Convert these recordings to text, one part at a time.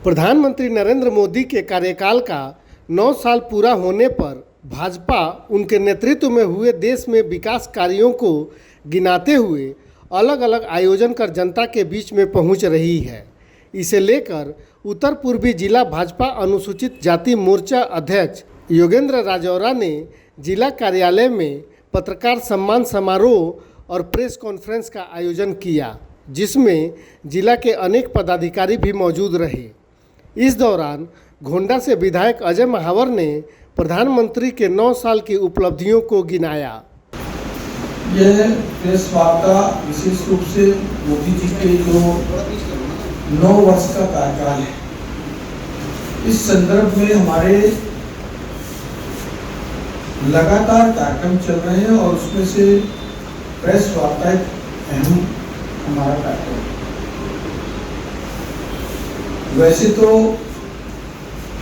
प्रधानमंत्री नरेंद्र मोदी के कार्यकाल का 9 साल पूरा होने पर भाजपा उनके नेतृत्व में हुए देश में विकास कार्यों को गिनाते हुए अलग अलग आयोजन कर जनता के बीच में पहुंच रही है। इसे लेकर उत्तर पूर्वी जिला भाजपा अनुसूचित जाति मोर्चा अध्यक्ष योगेंद्र राजौरा ने जिला कार्यालय में पत्रकार सम्मान समारोह और प्रेस कॉन्फ्रेंस का आयोजन किया, जिसमें जिला के अनेक पदाधिकारी भी मौजूद रहे। इस दौरान घोंडा से विधायक अजय महावर ने प्रधानमंत्री के 9 साल की उपलब्धियों को गिनाया। यह प्रेस वार्ता विशेष रूप से मोदी जी के जो 9 वर्ष का कार्यकाल है, इस संदर्भ में हमारे लगातार कार्यक्रम चल रहे हैं और उसमें से प्रेस वार्ता एक अहम हमारा कार्यक्रम है। वैसे तो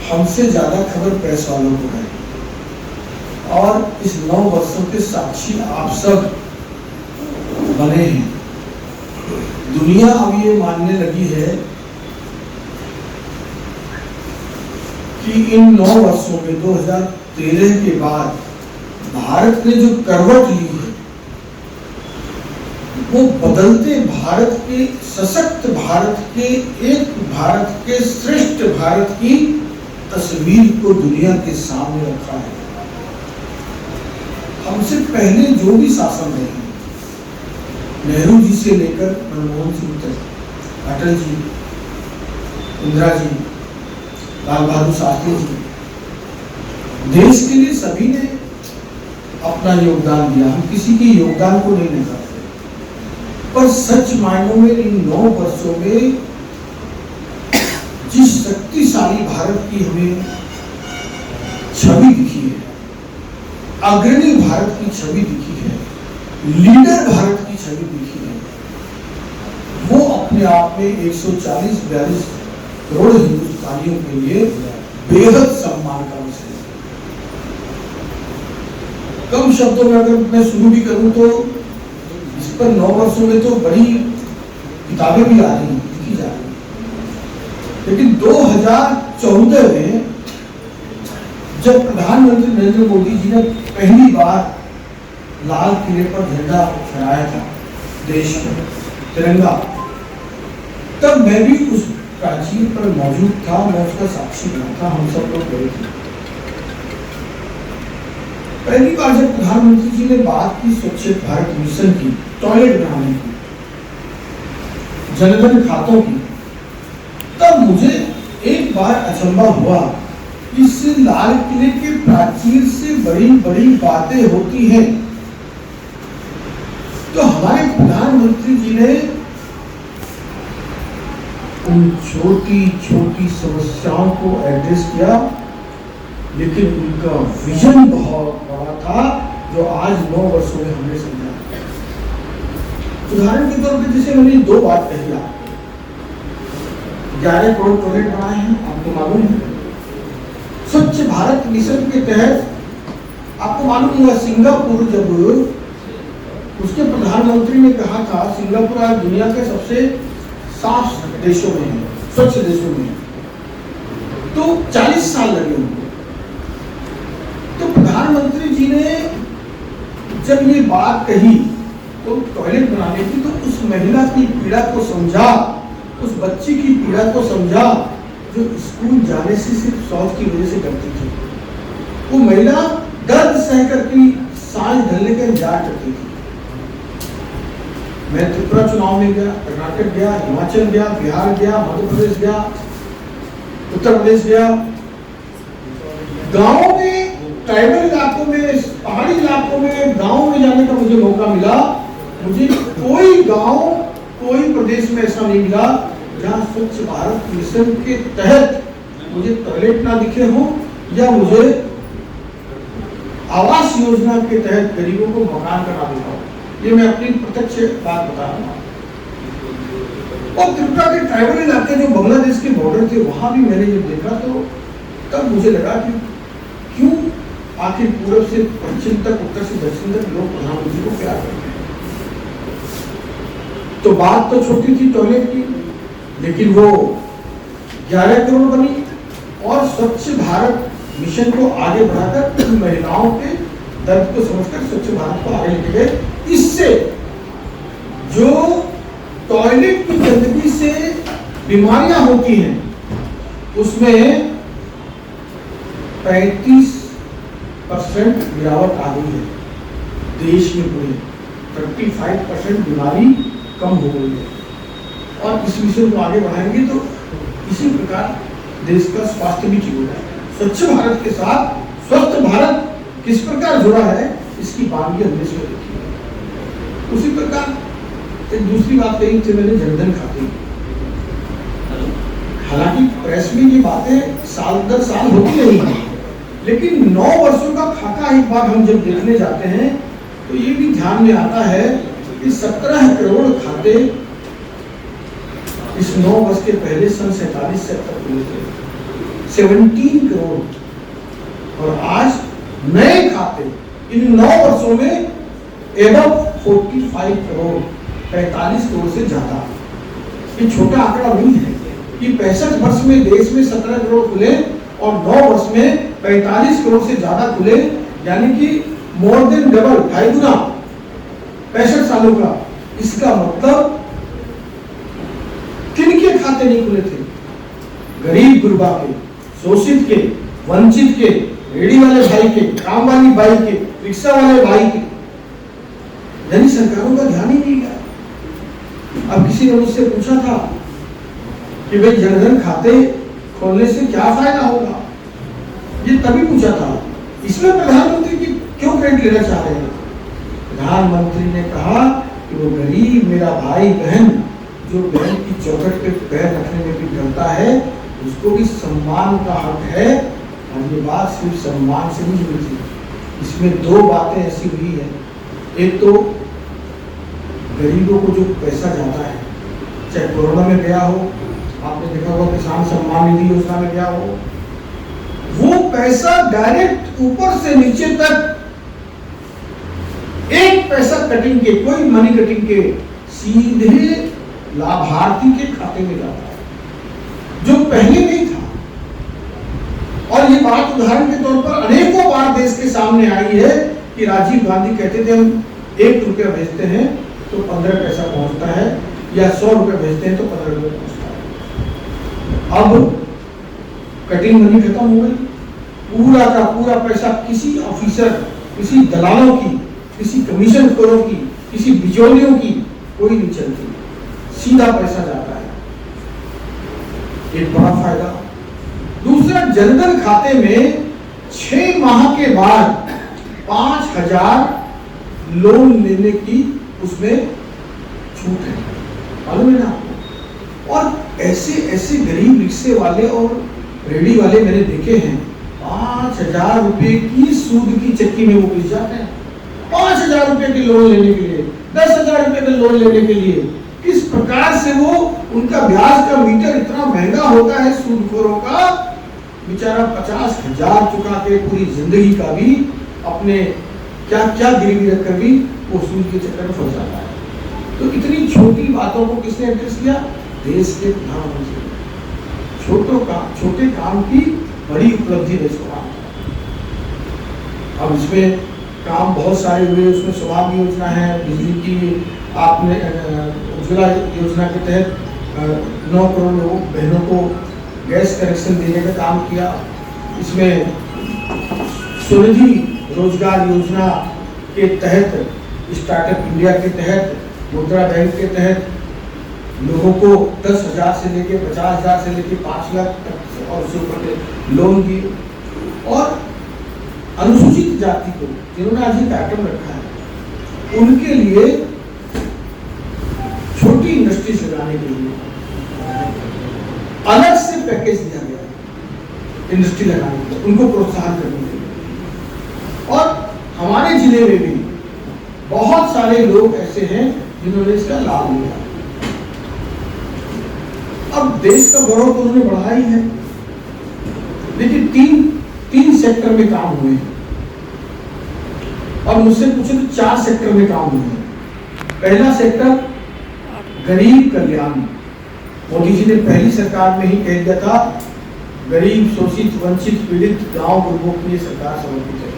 हमसे ज़्यादा खबर प्रेस वालों को है और इस 9 वर्षों के साक्षी आप सब बने हैं। दुनिया अब ये मानने लगी है कि इन 9 वर्षों में 2013 के बाद भारत ने जो करवट ली है, वो बदलते भारत के, सशक्त भारत के, एक भारत के, श्रेष्ठ भारत की तस्वीर को दुनिया के सामने रखा है। हमसे पहले जो भी शासन रहे, नेहरू जी से लेकर मनमोहन सिंह तक, अटल जी, इंदिरा जी, लाल बहादुर शास्त्री जी, देश के लिए सभी ने अपना योगदान दिया। हम किसी के योगदान को नहीं नकारते, पर सच मायनों में इन 9 वर्षों में जिस शक्तिशाली भारत की हमें छवि दिखी है, अग्रणी भारत की छवि दिखी है, लीडर भारत की छवि दिखी है, वो अपने आप में 140-42 करोड़ हिंदुस्तानियों के लिए बेहद सम्मान का विषय है। कम शब्दों में अगर मैं शुरू भी करूं तो इस पर 9 वर्षों में तो बड़ी किताबें भी आ रही, लिखी जा रही, लेकिन 2014 में जब प्रधानमंत्री नरेंद्र मोदी जी ने पहली बार लाल किले पर झंडा फहराया था, देश में तिरंगा, तब मैं भी उस प्राचीर पर मौजूद था, मैं उसका साक्षी बना था, हम सब लोग गए थे। पहली बार जब प्रधानमंत्री जी ने बात की स्वच्छ भारत मिशन की, टॉयलेट बनाने की, जनधन खातों की, तब मुझे एक बार अचंभा हुआ, इस लाल किले के प्राचीर से बड़ी बड़ी बातें होती हैं। तो हमारे प्रधानमंत्री जी ने उन छोटी छोटी समस्याओं को एड्रेस किया, लेकिन उनका विजन बहुत बड़ा था, जो आज 9 वर्षों में हमने समझा। उदाहरण के तौर पर जैसे मैंने 2 बात कही, 11 करोड़ टॉयलेट बनाए हैं, आपको मालूम है। स्वच्छ भारत मिशन के तहत आपको मालूम होगा, सिंगापुर जब उसके प्रधानमंत्री ने कहा था, सिंगापुर आज दुनिया के सबसे साफ देशों में है, स्वच्छ देशों में है, तो 40 साल लगे उनको। तो प्रधानमंत्री जी ने जब ये बात कही तो टॉयलेट बनाने की, तो उस महिला की पीड़ा को समझा, उस बच्ची की पीड़ा को समझा जो स्कूल जाने से सिर्फ शौच की वजह से करती थी। वो महिला दर्द सह करके सांस ढलने का इंतजार करती थी। मैं त्रिपुरा चुनाव में गया, कर्नाटक गया, हिमाचल गया, बिहार गया, मध्य प्रदेश गया, उत्तर प्रदेश गया, गांवों में, ट्राइबल इलाकों में, पहाड़ी इलाकों में, गांव में जाने का मुझे मौका मिला। मुझे कोई गांव, कोई प्रदेश में ऐसा नहीं मिला जहां स्वच्छ भारत मिशन के तहत मुझे टॉयलेट ना दिखे हो, या मुझे आवास योजना के तहत गरीबों को मकान करा दिखा हो। ये मैं अपनी प्रत्यक्ष बात बता रहा हूँ। और त्रिपुरा के ट्राइबल इलाके जो बांग्लादेश के बॉर्डर थे, वहां भी मैंने जब देखा तो तब मुझे लगा कि क्यों आखिर पूर्व से पश्चिम तक, उत्तर से दक्षिण तक लोग प्रधानमंत्री को प्यार करते हैं। तो बात तो छोटी थी टॉयलेट की, लेकिन वो 11 करोड़ बनी और स्वच्छ भारत मिशन को आगे बढ़ाकर उन महिलाओं के दर्द को समझकर स्वच्छ भारत को आगे लेके गए। इससे जो टॉयलेट की गंदगी से बीमारियां होती हैं उसमें 35% गिरावट आ गई है देश में। पूरे 35% बीमारी कम हो गई है और इस विषय को आगे बढ़ाएंगे तो इसी प्रकार देश का स्वास्थ्य भी ठीक हो जाएगा। स्वच्छ भारत के साथ स्वस्थ भारत किस प्रकार जुड़ा है इसकी बात भी हमने से देखी। उसी प्रकार एक दूसरी बात कही थी मैंने, जनधन खाते। हालांकि प्रेस में ये बातें साल दर साल होती रही हैं, लेकिन 9 वर्षों का खाका एक बार हम जब देखने जाते हैं तो ये भी ध्यान में आता है कि 17 करोड़ खाते इस 9 वर्ष के पहले सन 47 से अब तक हुए थे, 17 करोड़। और आज नए खाते इन 9 वर्षों में एबव 45 करोड़, 45 करोड़ से ज्यादा। ये छोटा आंकड़ा नहीं है कि 65 वर्ष में देश में 17 करोड़ खुले और 9 वर्ष में 45 करोड़ से ज्यादा खुले, यानी कि मोर देन डबल, 2.5 गुना 65 सालों का। इसका मतलब किनके खाते नहीं खुले थे? गरीब गुरबा के, शोषित के, वंचित के, रेडी वाले भाई के, काम वाली भाई के, रिक्शा वाले भाई के। यानी सरकारों का ध्यान ही नहीं गया। अब किसी ने मुझसे पूछा था कि भाई जनधन खाते खोलने से क्या फायदा होगा, ये तभी पूछा था। इसमें प्रधानमंत्री की क्यों क्रेडिट लेना चाह रहे हैं? प्रधानमंत्री ने कहा कि वो गरीब मेरा भाई बहन जो बैंक की चौखट पे पैर रखने में भी डरता है, उसको भी सम्मान का हक है। और ये बात सिर्फ सम्मान से नहीं जुड़ी थी, इसमें 2 बातें ऐसी हुई है। एक तो गरीबों को जो पैसा जाता है, चाहे कोरोना में गया हो, आपने देखा होगा किसान सम्मान निधि योजना में गया हो, वो पैसा डायरेक्ट ऊपर से नीचे तक एक पैसा कटिंग के, कोई मनी कटिंग के, सीधे लाभार्थी के खाते में जाता है, जो पहले नहीं था। और ये बात उदाहरण के तौर पर अनेकों बार देश के सामने आई है कि राजीव गांधी कहते थे हम 1 रुपया भेजते हैं तो 15 पैसा पहुंचता है, या 100 रुपया भेजते हैं तो 15 रुपया पहुंचता है। अब कटिंग मनी खत्म हो गई, पूरा का पूरा पैसा किसी ऑफिसर, किसी दलालों की, किसी कमीशन खोरों की, किसी बिचौलियों की कोई नहीं चलती, सीधा पैसा जाता है। एक बड़ा फायदा। दूसरा, जनधन खाते में 6 माह के बाद 5,000 लोन लेने की उसमें छूट है, मालूम है ना आपको? और ऐसे ऐसे गरीब रिक्शे वाले और रेडी वाले मैंने देखे हैं, 5,000 रुपए की सूद की चक्की में वो घुस जाते हैं। 5,000 रुपए के लोन लेने के लिए, 10,000 रुपए का लोन लेने के लिए, किस प्रकार से वो, उनका ब्याज का मीटर इतना महंगा होता है सूदखोरों का, बेचारा 50,000 चुका के पूरी जिंदगी का भी अपने क्या क्या गिरवी रखकर भी वो सूद के चक्कर में फंस जाता है। तो इतनी छोटी बातों को किसने एड्रेस किया? देश के प्रधानमंत्री। छोटे काम की बड़ी उपलब्धि देश को। अब इसमें काम बहुत सारे हुए, उसमें सौभाग्य योजना है, बिजली की आपने उज्ज्वला योजना के तहत 9 करोड़ लोगों बहनों को गैस कनेक्शन देने का काम किया। इसमें स्वनिधि रोजगार योजना के तहत, स्टार्टअप इंडिया के तहत, मुद्रा बैंक के तहत लोगों को 10,000 से लेके 50,000 से लेके 5 लाख तक और उससे ऊपर के लोन दिए। और अनुसूचित जाति को जिन्होंने आज कार्यक्रम रखा है, उनके लिए छोटी इंडस्ट्रीज लगाने के लिए अलग से पैकेज दिया गया, इंडस्ट्री लगाने के लिए, उनको प्रोत्साहन करने के लिए। और हमारे जिले में भी बहुत सारे लोग ऐसे हैं जिन्होंने इसका लाभ लिया। अब देश का गौरव तो उन्होंने बढ़ाया ही है, लेकिन तीन सेक्टर में काम हुए हैं। और मुझसे पूछे तो 4 सेक्टर में काम हुए हैं। पहला सेक्टर गरीब कल्याण, मोदी जी ने पहली सरकार में ही कह दिया था, गरीब, शोषित, वंचित, पीड़ित गांव गरीबों के लिए सरकार समर्पित है।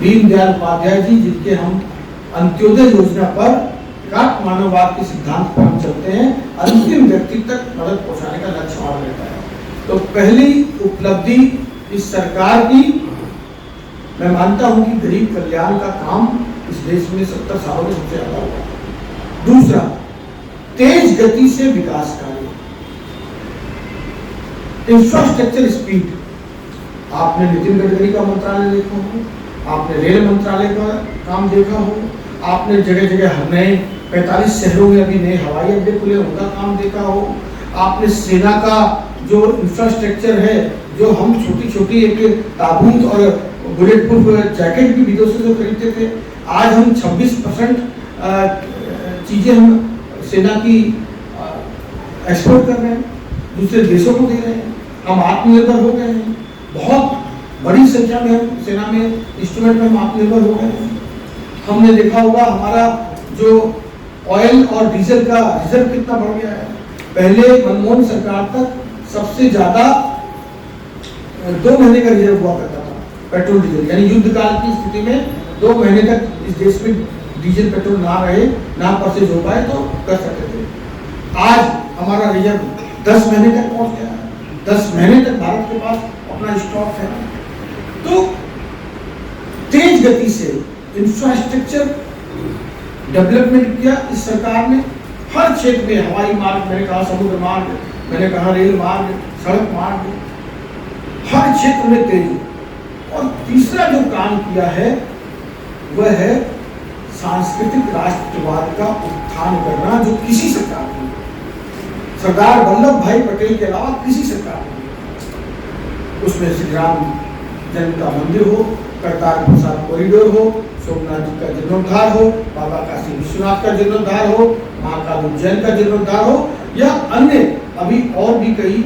दीनदयाल उपाध्याय जी, जिनके हम अंत्योदय योजना पर एकात्म मानववाद के सिद्धांत पर हम चलते हैं, अंतिम व्यक्ति तक मदद पहुंचाने का लक्ष्य हमारा रहता है। तो पहली उपलब्धि इस सरकार की, मैं मानता हूं कि गरीब कल्याण का काम इस देश में 70 सालों में सबसे ज्यादा हुआ। दूसरा, तेज गति से विकास कार्य, इंफ्रास्ट्रक्चर स्पीड। आपने नितिन गडकरी का मंत्रालय देखा हो, आपने रेल मंत्रालय का काम देखा हो, आपने जगह जगह नए 45 शहरों में अभी नए हवाई अड्डे खुले, उनका काम देखा हो, आपने सेना का जो इंफ्रास्ट्रक्चर है, जो हम छोटी छोटी एक ताबूत और बुलेट प्रूफ जैकेट भी विदेशों से खरीदते थे, आज हम 26% चीजें हम सेना की एक्सपोर्ट कर रहे हैं, दूसरे देशों को दे रहे हैं, हम आत्मनिर्भर हो गए हैं। बहुत बड़ी संख्या में हम सेना में इंस्ट्रूमेंट में हम आत्मनिर्भर हो गए हैं। हमने देखा होगा हमारा जो ऑयल और डीजल का रिजर्व कितना बढ़ गया है। पहले मनमोहन सरकार तक सबसे ज्यादा 2 महीने का रिजर्व हुआ करता था पेट्रोल डीजल, यानी युद्ध काल की स्थिति में 2 महीने तक इस देश में डीजल पेट्रोल ना रहे, ना परचेज हो पाए तो कर सकते थे। आज हमारा रिजर्व 10 महीने तक पहुंच गया है, 10 महीने तक भारत के पास अपना स्टॉक है। तो तेज गति से इंफ्रास्ट्रक्चर डेवलपमेंट किया इस सरकार ने, हर क्षेत्र में, हवाई मार्ग, मैंने कहा समुद्र मार्ग, मैंने कहा रेल मार्ग, सड़क मार्ग, हर क्षेत्र में तेजी। और तीसरा जो काम किया है वह है सांस्कृतिक राष्ट्रवाद का उत्थान करना, जो किसी सरकार ने, सरदार वल्लभ भाई पटेल के अलावा किसी सरकार ने। उसमें श्री राम जन्म का मंदिर हो, करतारपुर साहिब कॉरिडोर हो, सोमनाथ जी का जीर्णोद्धार हो, बाबा काशी विश्वनाथ का जीर्णोद्धार हो, महाकाल उज्जैन का जीर्णोद्धार हो, या अन्य अभी और भी कई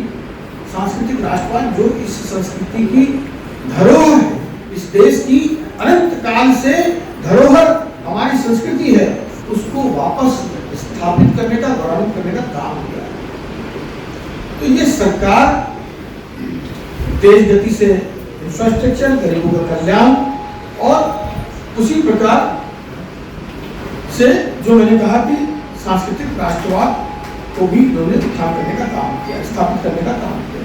सांस्कृतिक राष्ट्रवाद जो इस संस्कृति की धरोहर है, इस देश की अनंत काल से धरोहर हमारी संस्कृति है, उसको वापस स्थापित करने का, गौरवान्वित करने का काम किया है। तो ये सरकार तेज गति से इंफ्रास्ट्रक्चर, गरीबों का कल्याण, और उसी प्रकार से जो मैंने कहा कि सांस्कृतिक राष्ट्रवाद को भी उन्होंने उत्थान करने का काम किया, स्थापित करने का काम किया।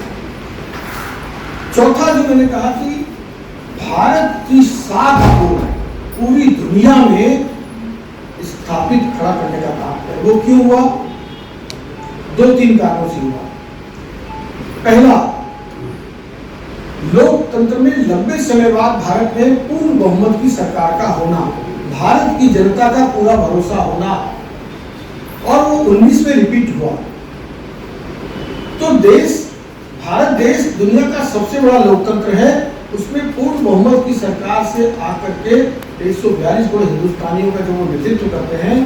चौथा जो मैंने कहा कि भारत की साख को पूरी दुनिया में स्थापित खड़ा करने का काम किया। वो क्यों हुआ? 2-3 कारणों से हुआ। पहला, लोकतंत्र में लंबे समय बाद भारत में पूर्ण बहुमत की सरकार का होना, भारत की जनता का पूरा भरोसा होना, और वो 19 में रिपीट हुआ। तो भारत देश दुनिया का सबसे बड़ा लोकतंत्र है, उसमें पूर्ण बहुमत की सरकार से आकर के 142 करोड़ हिंदुस्तानियों का जो वो नेतृत्व करते हैं,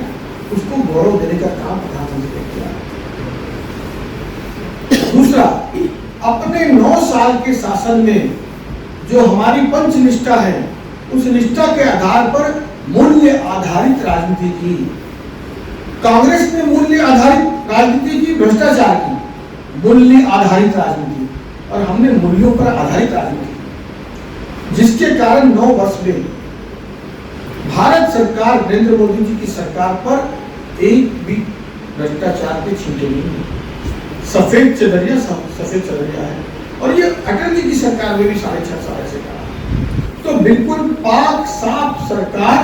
उसको गौरव देने का काम प्रधानमंत्री ने किया। दूसरा, अपने 9 साल के शासन में जो हमारी पंच निष्ठा है, उस निष्ठा के आधार पर मूल्य आधारित राजनीति की। कांग्रेस ने मूल्य आधारित राजनीति की, भ्रष्टाचार की, मूल्य आधारित राजनीति, और हमने मूल्यों पर आधारित राजनीति की, जिसके कारण 9 वर्ष में भारत सरकार, नरेंद्र मोदी जी की सरकार पर एक भी भ्रष्टाचार के छींटे नहीं है। सफेद चदरिया है, और ये अटल जी की सरकार में भी 6.5 साल ऐसे कहा। तो बिल्कुल पाक साफ सरकार,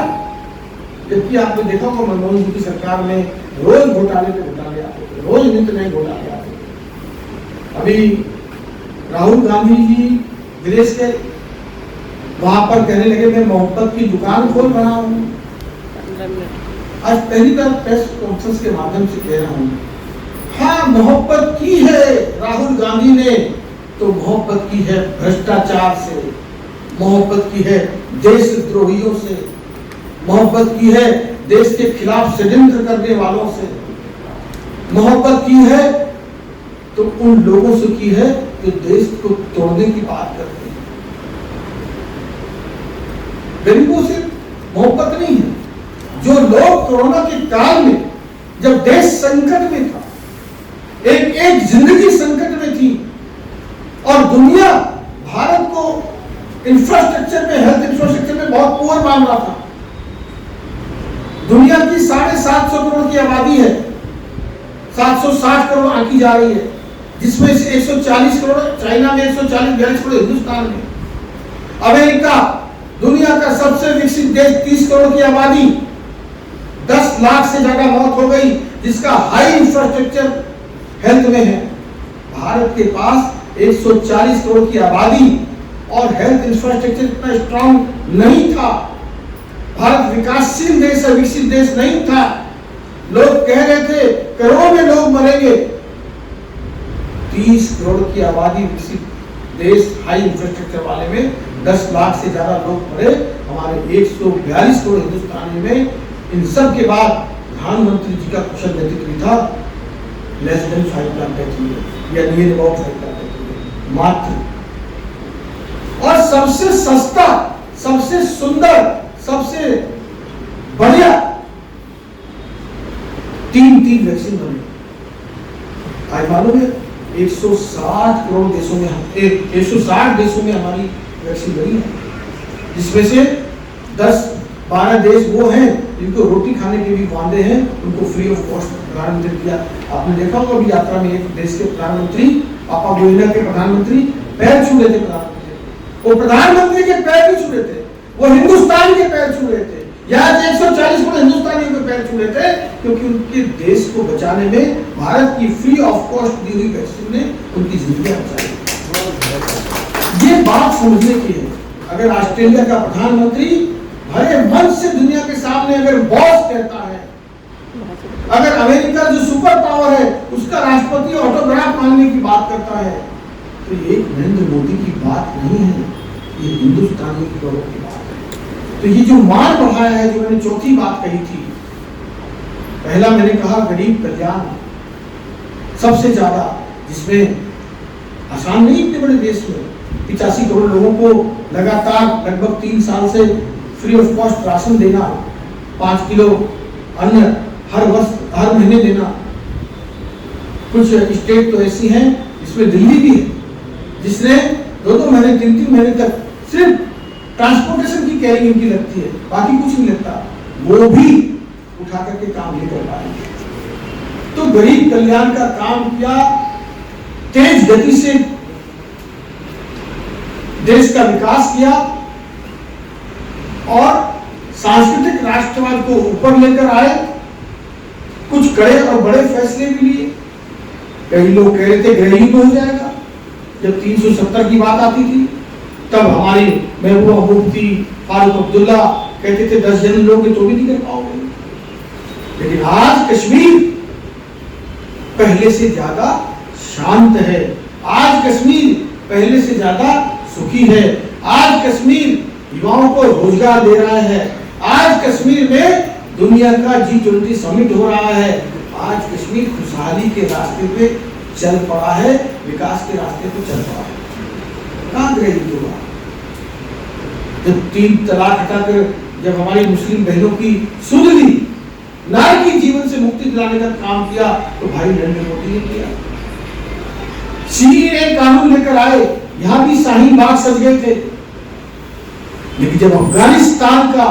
जबकि आपने देखा होगा मनमोहन जी की सरकार में रोज घोटाले पे घोटाले आते थे, रोज नित्य नए घोटाले आते थे। अभी राहुल गांधी जी विदेश गए, वहां पर कहने लगे मैं मोहब्बत की दुकान खोल रहा हूं। आज पहली बार प्रेस कॉन्फ्रेंस के माध्यम से कह रहा हूं, हाँ मोहब्बत की है राहुल गांधी ने, तो मोहब्बत की है भ्रष्टाचार से, मोहब्बत की है देशद्रोहियों से, मोहब्बत की है देश के खिलाफ षड्यंत्र करने वालों से, मोहब्बत की है तो उन लोगों से की है जो देश को तोड़ने की बात करते हैं। गरीबों से मोहब्बत नहीं है। जो लोग कोरोना के काल में, जब देश संकट में था, एक एक जिंदगी संकट में थी और दुनिया भारत को इंफ्रास्ट्रक्चर में, हेल्थ इंफ्रास्ट्रक्चर में बहुत पुअर मान रहा था। दुनिया की 750 करोड़ की आबादी है, 760 करोड़ आंकी जा रही है, जिसमें से 140 करोड़ चाइना में, 140-42 करोड़ हिंदुस्तान में। अमेरिका दुनिया का सबसे विकसित देश, 30 करोड़ की आबादी, 10 लाख से ज्यादा मौत हो गई, जिसका हाई इंफ्रास्ट्रक्चर हेल्थ में है। भारत के पास 140 करोड़ की आबादी और हेल्थ इंफ्रास्ट्रक्चर इतना स्ट्रांग नहीं था। भारत विकासशील देश है, विकसित देश नहीं था। लोग कह रहे थे करोड़ों में लोग मरेंगे। 30 करोड़ की आबादी विकसित देश हाई इंफ्रास्ट्रक्चर वाले में 10 लाख से ज्यादा लोग मरे। हमारे 142 करोड़ हिंदुस्तानी में, इन सब के बाद प्रधानमंत्री जी का कुशल नेतृत्व था। लेस देन 5 लाख डेथ हुए या नियर अबाउट 5 लाख डेथ हुए मात्र। और सबसे सस्ता, सबसे सुंदर, सबसे बढ़िया 3 वैक्सीन बने। आज मालूम है 160 करोड़ देशों में, 160 देशों में हमारी वैक्सीन बनी है, जिसमें से 10-12 देश वो हैं जिनको रोटी खाने के भी वादे हैं, उनको फ्री ऑफ कॉस्ट प्रधानमंत्री दिया। आपने देखा होगा अभी यात्रा में एक देश के प्रधानमंत्री, पापा गोविंदा के प्रधानमंत्री पैर छू रहे थे। प्रधानमंत्री वो प्रधानमंत्री के पैर नहीं छू रहे थे, वो हिंदुस्तान के पैर छू रहे थे। यहाँ 140 करोड़ हिंदुस्तानियों के पैर छू रहे थे, क्योंकि उनके देश को बचाने में भारत की फ्री ऑफ कॉस्ट दी हुई वैक्सीन ने उनकी जिंदगी बचाई। ये बात समझने की है। अगर ऑस्ट्रेलिया का प्रधानमंत्री भरे मन से दुनिया के सामने अगर बॉस कहता है, अगर अमेरिका जो सुपर पावर है उसका राष्ट्रपति ऑटोग्राफ मांगने की बात करता है, तो ये नरेंद्र मोदी की बात नहीं है, ये हिंदुस्तानी की गौरव की बात है। तो ये जो मान बढ़ाया है, जो मैंने चौथी बात कही थी, पहला मैंने कहा गरीब कल्याण सबसे ज्यादा, जिसमें आसान नहीं इतने बड़े देश में 85 करोड़ लोगों को लगातार लगभग 3 साल से फ्री ऑफ कॉस्ट राशन देना, 5 किलो अन्न हर वर्ष, हर महीने देना। कुछ स्टेट तो ऐसी हैं, इसमें दिल्ली भी है, जिसने 2-2 महीने, 3-3 महीने तक सिर्फ ट्रांसपोर्टेशन की कैरिंग इनकी लगती है, बाकी कुछ नहीं लगता, वो भी उठा करके काम नहीं कर पाएंगे। तो गरीब कल्याण का काम किया, तेज गति से देश का विकास किया और सांस्कृतिक राष्ट्रवाद को ऊपर लेकर आए। कुछ कड़े और बड़े फैसले भी लिए। कई लोग कह रहे थे गृह युद्ध हो जाएगा, जब 370 की बात आती थी, तब हमारी महबूबा मुफ्ती, फारूक अब्दुल्ला कहते थे 10 जन लोग तो भी नहीं कर पाओगे। लेकिन आज कश्मीर पहले से ज्यादा शांत है, आज कश्मीर पहले से ज्यादा सुखी है, आज कश्मीर युवाओं को रोजगार दे रहा है, आज कश्मीर में दुनिया का G20 समिट हो रहा है, आज कश्मीर खुशहाली के रास्ते पे चल पड़ा है, विकास के रास्ते पे चल पड़ा है। कहां गए हुआ? जब 3 तलाक हटाकर जब हमारी मुस्लिम बहनों की सुध ली, नारी की जीवन से मुक्ति दिलाने का काम किया, तो भाई नरेंद्र मोदी ने किया। सीएए कानून लेकर आए, यहां भी शाहीन बाग सज गए थे। लेकिन जब अफगानिस्तान का,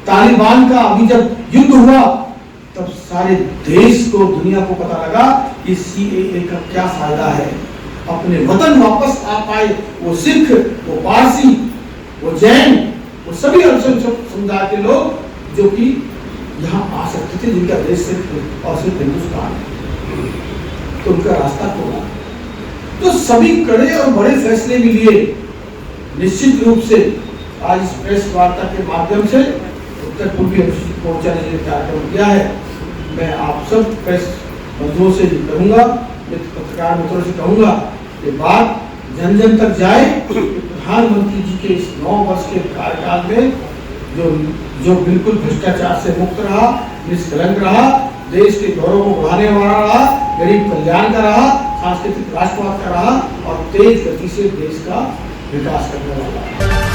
तालिबान का अभी जब युद्ध हुआ, तब सारे देश को, दुनिया को पता लगा कि सीएए का क्या फायदा है। अपने वतन वापस आ पाए वो सिख, वो पारसी, वो जैन, वो सभी अल्पसंख्यक समुदाय के लोग जो कि यहाँ आ सकते थे, जिनका देश सिर्फ और सिर्फ हिंदुस्तान है, तो उनका रास्ता खोला। तो सभी कड़े और बड़े फैसले भी लिए। निश्चित रूप से आज इस प्रेस वार्ता के माध्यम से उत्तर पूर्वी अनुसूचित पहुंचाने के लिए कार्यक्रम किया है। मैं आप सब प्रेस बंधुओं से कहूँगा, पत्रकार मित्रों से कहूँगा कि बात जन जन तक जाए। प्रधानमंत्री जी के इस 9 वर्ष के कार्यकाल में जो बिल्कुल भ्रष्टाचार से मुक्त रहा, निष्कलंक रहा, देश के गौरव को बढ़ाने वाला रहा, गरीब कल्याण का रहा, सांस्कृतिक राष्ट्रवाद का रहा और तेज गति से देश का विकास करने वाला रहा।